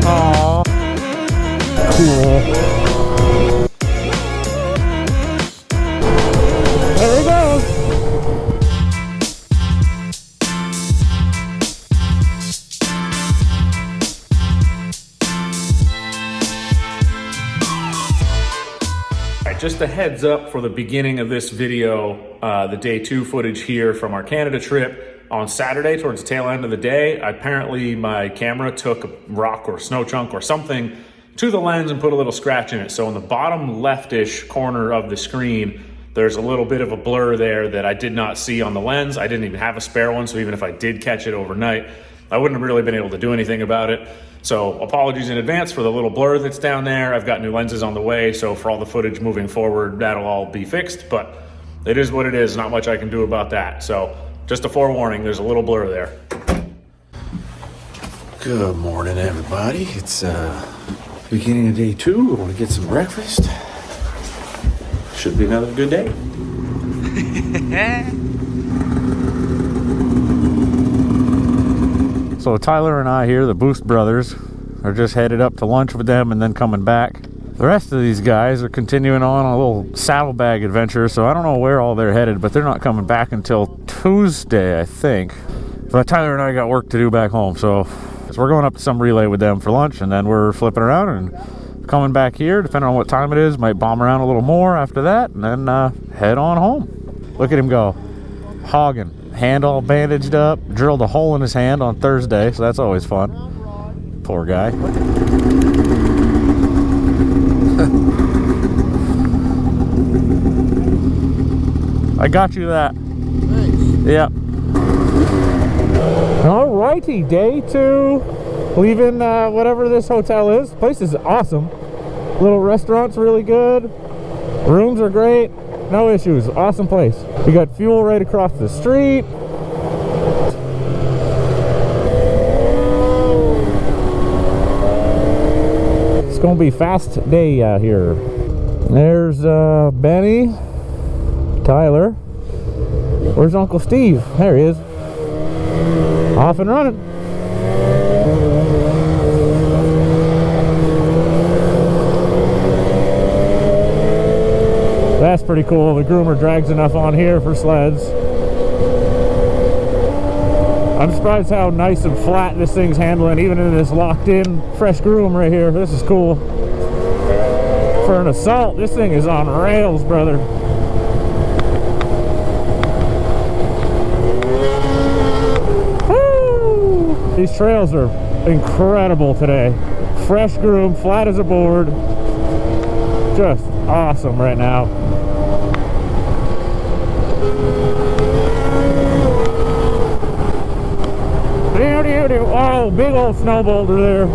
Aww. Cool. There he goes. Just a heads up for the beginning of this video, the day 2 footage here from our Canada trip. On Saturday, towards the tail end of the day, apparently my camera took a rock or snow chunk or something to the lens and put a little scratch in it. So in the bottom leftish corner of the screen, there's a little bit of a blur there that I did not see on the lens. I didn't even have a spare one, so even if I did catch it overnight, I wouldn't have really been able to do anything about it. So apologies in advance for the little blur that's down there. I've got new lenses on the way, so for all the footage moving forward, that'll all be fixed, but it is what it is. Not much I can do about that. So just a forewarning, there's a little blur there. Good morning, everybody. It's beginning of day 2. I want to get some breakfast. Should be another good day. So Tyler and I here, the Boost brothers, are just headed up to lunch with them and then coming back. The rest of these guys are continuing on a little saddlebag adventure, so I don't know where all they're headed, but they're not coming back until Tuesday, I think. But Tyler and I got work to do back home, so we're going up to some relay with them for lunch, and then we're flipping around and coming back here, depending on what time it is. Might bomb around a little more after that, and then head on home. Look at him go, hogging. Hand all bandaged up, drilled a hole in his hand on Thursday, so that's always fun. Poor guy. I got you that. Thanks. Yep. Alrighty, day 2. Leaving whatever this hotel is. Place is awesome. Little restaurant's really good. Rooms are great. No issues. Awesome place. We got fuel right across the street. It's gonna be a fast day out here. There's Benny, Tyler. Where's Uncle Steve? There he is. Off and running. That's pretty cool. The groomer drags enough on here for sleds. I'm surprised how nice and flat this thing's handling, even in this locked in fresh groom right here. This is cool. For an assault, this thing is on rails, brother. Woo! These trails are incredible today. Fresh groom, flat as a board. Just awesome right now. Oh, big old snow boulder there.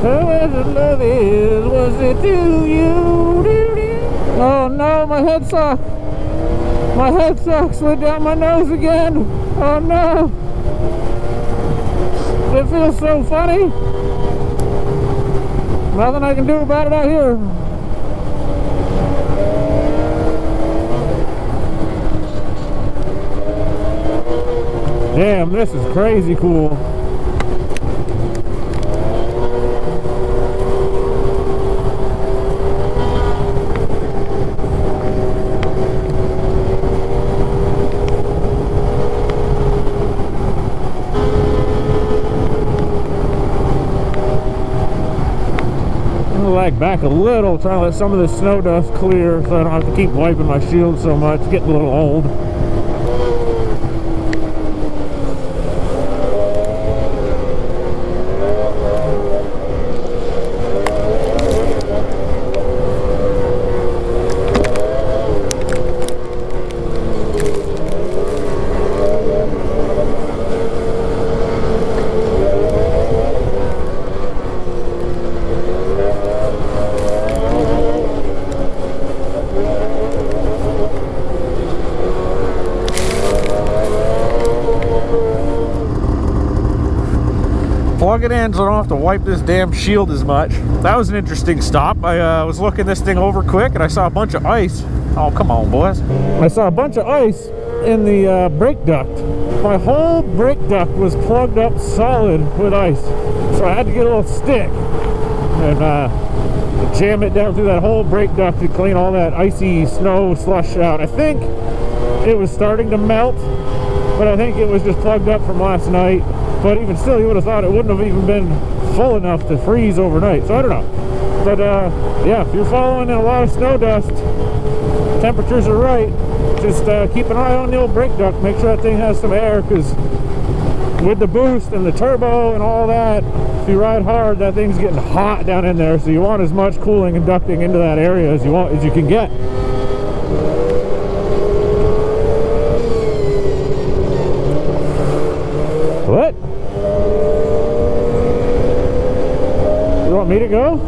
Whoever love is, was it to you? Oh no, my head sock. My head sock slid down my nose again. Oh no. It feels so funny. Nothing I can do about it out here. Damn, this is crazy cool. I'm gonna lag back a little, trying to let some of the snow dust clear so I don't have to keep wiping my shield so much. It's getting a little old. Plug it in so I don't have to wipe this damn shield as much. That was an interesting stop. I was looking this thing over quick and I saw a bunch of ice. Oh, come on, boys. I saw a bunch of ice in the brake duct. My whole brake duct was plugged up solid with ice, so I had to get a little stick and jam it down through that whole brake duct to clean all that icy snow slush out. I think it was starting to melt, but I think it was just plugged up from last night. But even still, you would have thought it wouldn't have even been full enough to freeze overnight, so I don't know. But yeah, if you're following in a lot of snow dust, temperatures are right, just keep an eye on the old brake duct. Make sure that thing has some air, because with the boost and the turbo and all that, if you ride hard, that thing's getting hot down in there, so you want as much cooling and ducting into that area as you can get. What? You want me to go?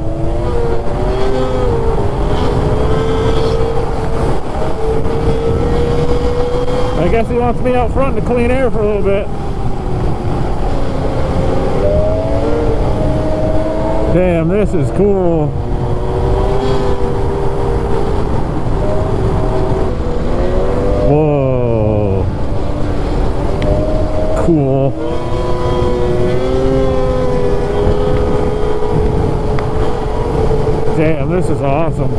I guess he wants me out front to clean air for a little bit. Damn, this is cool. Whoa. Cool. Damn, this is awesome.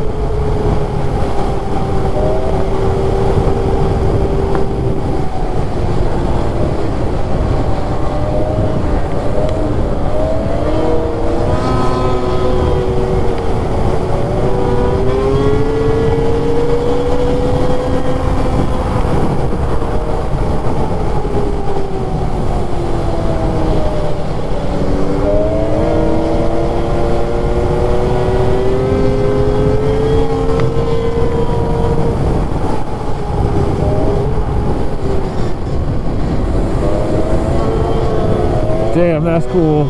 Damn, that's cool.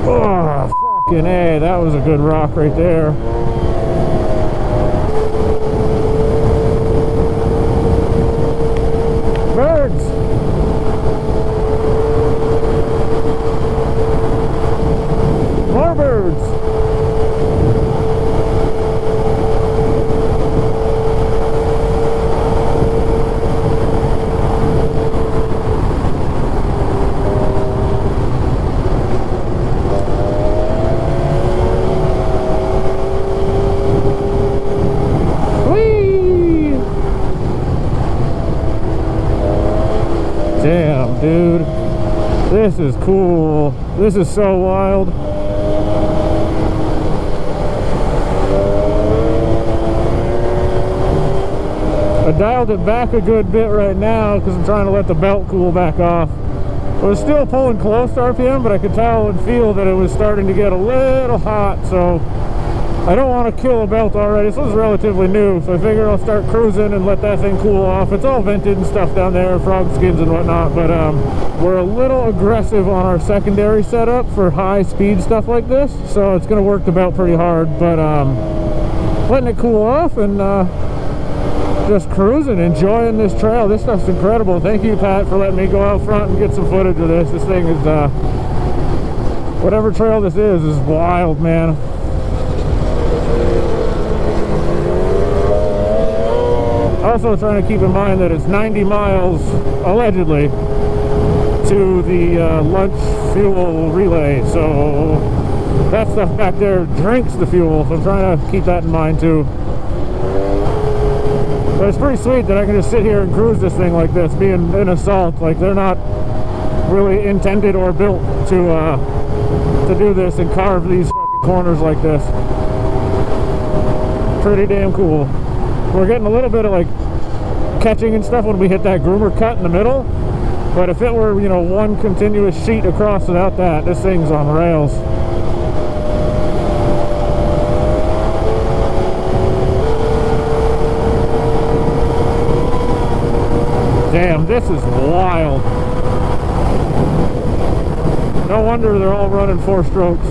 Oh, fucking A, that was a good rock right there. Birds! More birds! Damn, dude, this is cool. This is so wild. I dialed it back a good bit right now because I'm trying to let the belt cool back off. I was still pulling close to RPM, but I could tell and feel that it was starting to get a little hot, so I don't want to kill a belt already. This is relatively new, so I figure I'll start cruising and let that thing cool off. It's all vented and stuff down there, frog skins and whatnot, but we're a little aggressive on our secondary setup for high speed stuff like this, so it's going to work the belt pretty hard, but letting it cool off and just cruising, enjoying this trail. This stuff's incredible. Thank you, Pat, for letting me go out front and get some footage of this. This thing is, whatever trail this is wild, man. Also trying to keep in mind that it's 90 miles, allegedly, to the lunch fuel relay, so that stuff back there drinks the fuel, so I'm trying to keep that in mind too. But it's pretty sweet that I can just sit here and cruise this thing like this, being in assault. Like, they're not really intended or built to do this and carve these fucking corners like this. Pretty damn cool. We're getting a little bit of like catching and stuff when we hit that groomer cut in the middle, but if it were, you know, one continuous sheet across without that, this thing's on rails. Damn, this is wild. No wonder they're all running 4 strokes.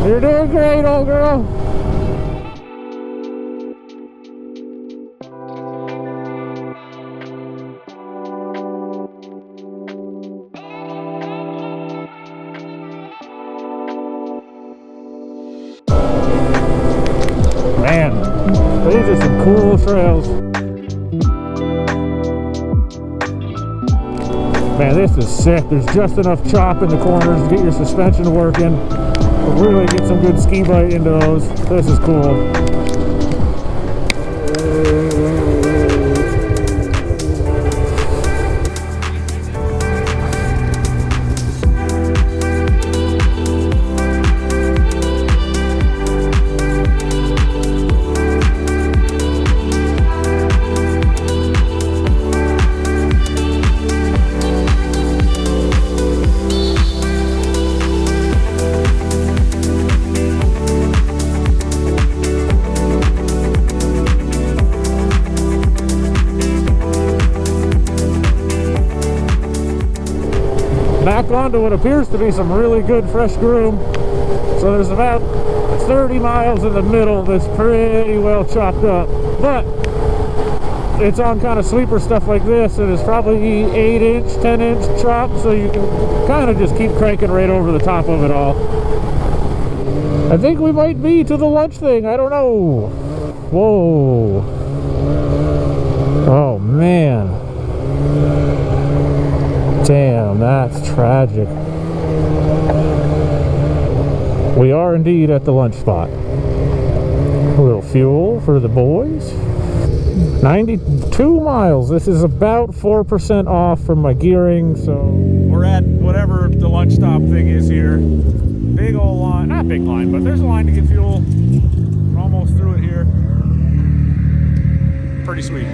You're doing great, old girl. These are some cool trails. Man, this is sick. There's just enough chop in the corners to get your suspension working. But really get some good ski bite into those. This is cool. Back onto what appears to be some really good fresh groom. So there's about 30 miles in the middle that's pretty well chopped up, but it's on kind of sweeper stuff like this, and it's probably 8-inch, 10-inch chop, so you can kind of just keep cranking right over the top of it all. I think we might be to the lunch thing. I don't know. Whoa. Oh man. Damn, that's tragic. We are indeed at the lunch spot. A little fuel for the boys. 92 miles. This is about 4% off from my gearing, so we're at whatever the lunch stop thing is here. Big old line, not big line, but there's a line to get fuel. We're almost through it here. Pretty sweet.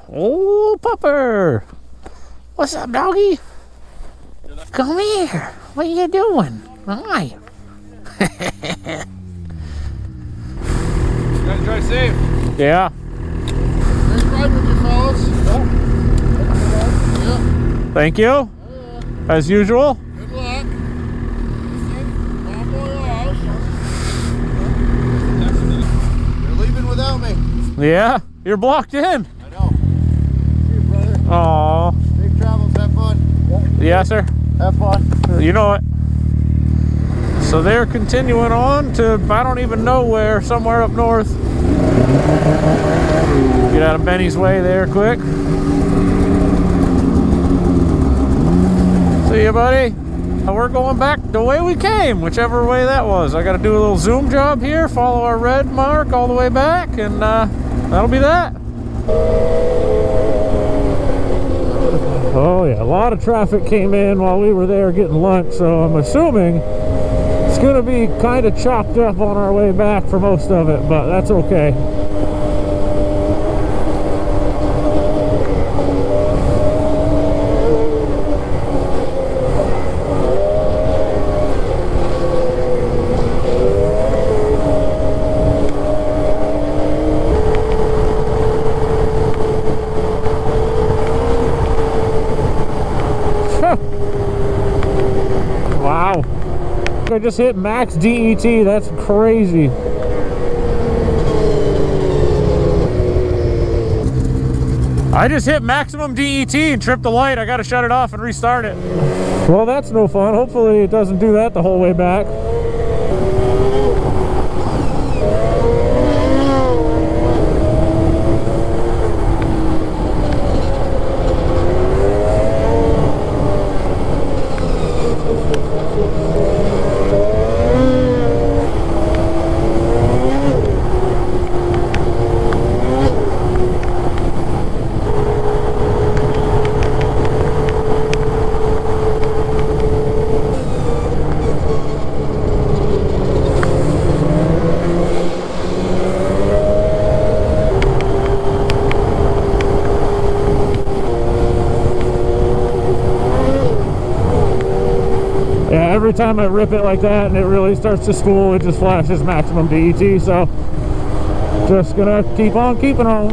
Oh, pupper! What's up, doggy? Come here. What are you doing? Hi. You guys drive safe. Yeah. Nice ride with you, fellas. Yeah. Thank you. As usual. Good luck. Bon voyage. You're leaving without me. Yeah. You're blocked in. I know. See you, brother. Aw. Safe travels. Have fun. Yeah, sir. Have fun. You know it. So they're continuing on to, I don't even know where, somewhere up north. Get out of Benny's way there quick. See you, buddy. We're going back the way we came, whichever way that was. I got to do a little zoom job here, follow our red mark all the way back, and that'll be that. Oh yeah, a lot of traffic came in while we were there getting lunch, so I'm assuming it's gonna be kind of chopped up on our way back for most of it, but that's okay. Wow. I just hit max DET. That's crazy. I just hit maximum DET and tripped the light. I got to shut it off and restart it. Well, that's no fun. Hopefully it doesn't do that the whole way back. Every time I rip it like that and it really starts to spool, it just flashes maximum DET, so just gonna keep on keeping on.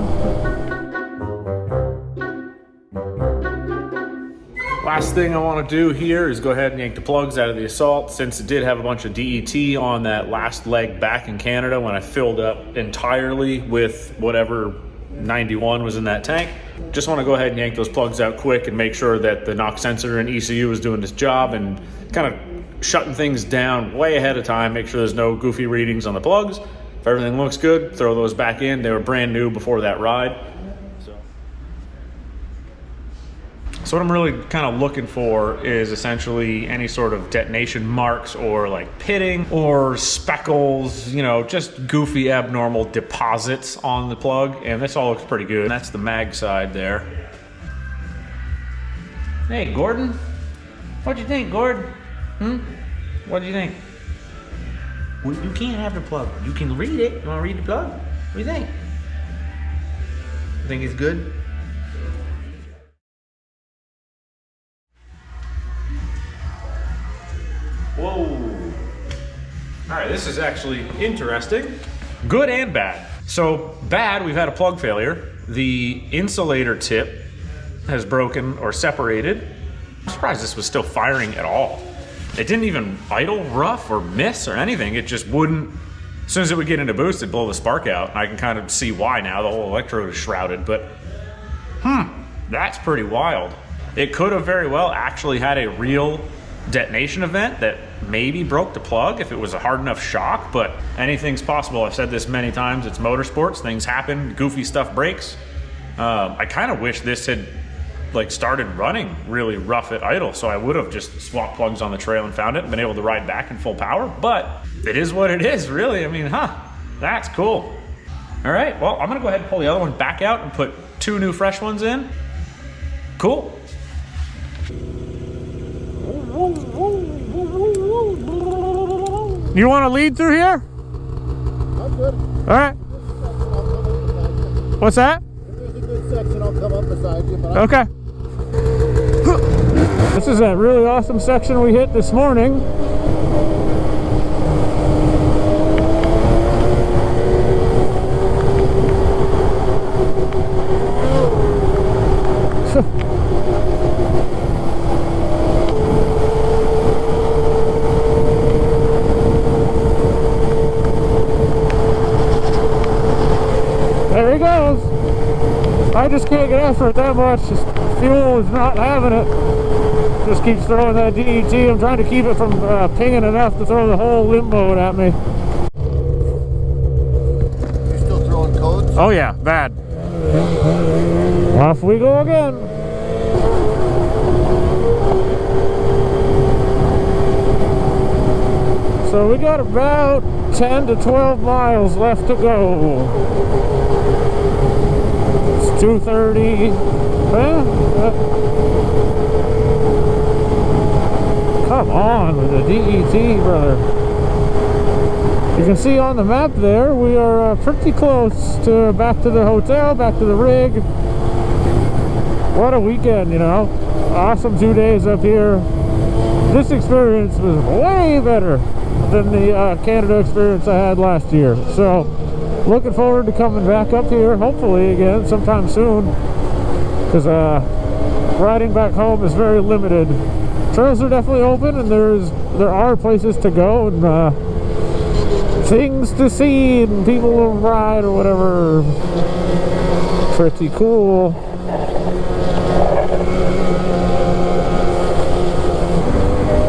Last thing I want to do here is go ahead and yank the plugs out of the Assault, since it did have a bunch of DET on that last leg back in Canada when I filled up entirely with whatever 91 was in that tank. Just want to go ahead and yank those plugs out quick and make sure that the knock sensor and ECU is doing its job and kind of shutting things down way ahead of time. Make sure there's no goofy readings on the plugs. If everything looks good, throw those back in. They were brand new before that ride. So what I'm really kind of looking for is essentially any sort of detonation marks or like pitting or speckles, you know, just goofy abnormal deposits on the plug. And this all looks pretty good. And that's the mag side there. Hey, Gordon. What'd you think, Gord? What'd you think? Well, you can't have the plug. You can read it. You want to read the plug? What do you think? Think it's good? Whoa. All right, this is actually interesting. Good and bad. So bad, we've had a plug failure. The insulator tip has broken or separated. I'm surprised this was still firing at all. It didn't even idle rough or miss or anything. It just wouldn't, as soon as it would get into boost, it'd blow the spark out. I can kind of see why now. The whole electrode is shrouded, but that's pretty wild. It could have very well actually had a real detonation event that maybe broke the plug if it was a hard enough shock, but anything's possible. I've said this many times. It's motorsports. Things happen. Goofy stuff breaks. I kind of wish this had like started running really rough at idle, so I would have just swapped plugs on the trail and found it and been able to ride back in full power, but it is what it is, really. I mean, that's cool. All right, well, I'm gonna go ahead and pull the other one back out and put 2 new fresh ones in. Cool. You want to lead through here? I'm good. All right. What's that? If there's a good section, I'll come up beside you. But Okay. This is a really awesome section we hit this morning. There he goes. I just can't get after it that much. Just fuel is not having it. Just keeps throwing that DET. I'm trying to keep it from pinging enough to throw the whole limb mode at me. you still throwing codes? Oh yeah, bad. Off we go again. So we got about 10 to 12 miles left to go. It's 2:30. Come on with the DET, brother. You can see on the map there, we are pretty close to back to the hotel, back to the rig. What a weekend, you know. Awesome 2 days up here. This experience was way better than the Canada experience I had last year. So, looking forward to coming back up here, hopefully again, sometime soon. Because riding back home is very limited. Trails are definitely open, and there are places to go and things to see and people to ride or whatever. Pretty cool.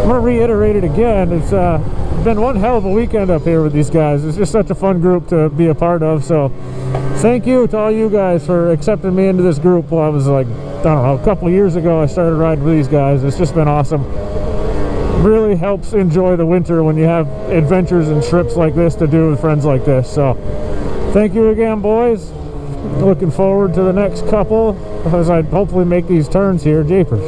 I'm gonna reiterate it again. It's been one hell of a weekend up here with these guys. It's just such a fun group to be a part of. So thank you to all you guys for accepting me into this group. Well, I was like, I don't know, a couple years ago I started riding with these guys. It's just been awesome. Really helps enjoy the winter when you have adventures and trips like this to do with friends like this. So thank you again, boys. Looking forward to the next couple as I hopefully make these turns here. Japers.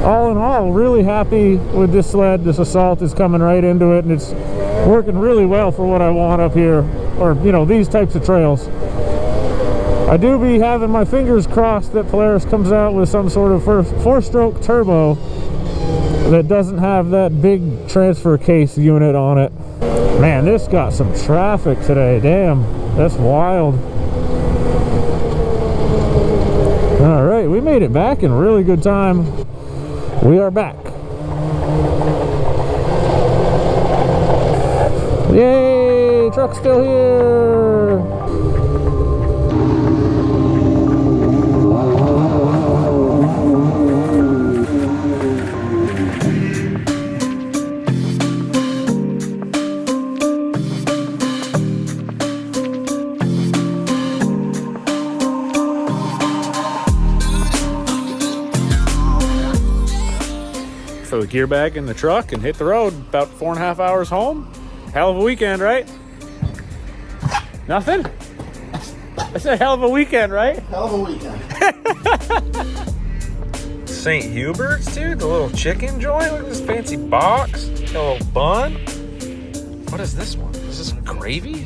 All in all, really happy with this sled. This Assault is coming right into it, and it's working really well for what I want up here, or you know, these types of trails. I do be having my fingers crossed that Polaris comes out with some sort of four-stroke turbo that doesn't have that big transfer case unit on it. Man, this got some traffic today. Damn, that's wild. made it back in really good time. We are back. Yay! Truck's still here! Throw the gear bag in the truck and hit the road. About 4.5 hours home. Hell of a weekend, right? Nothing? I said hell of a weekend, right? Hell of a weekend. St. Hubert's, dude. The little chicken joint. Look at this fancy box. Got a little bun. What is this one? Is this some gravy?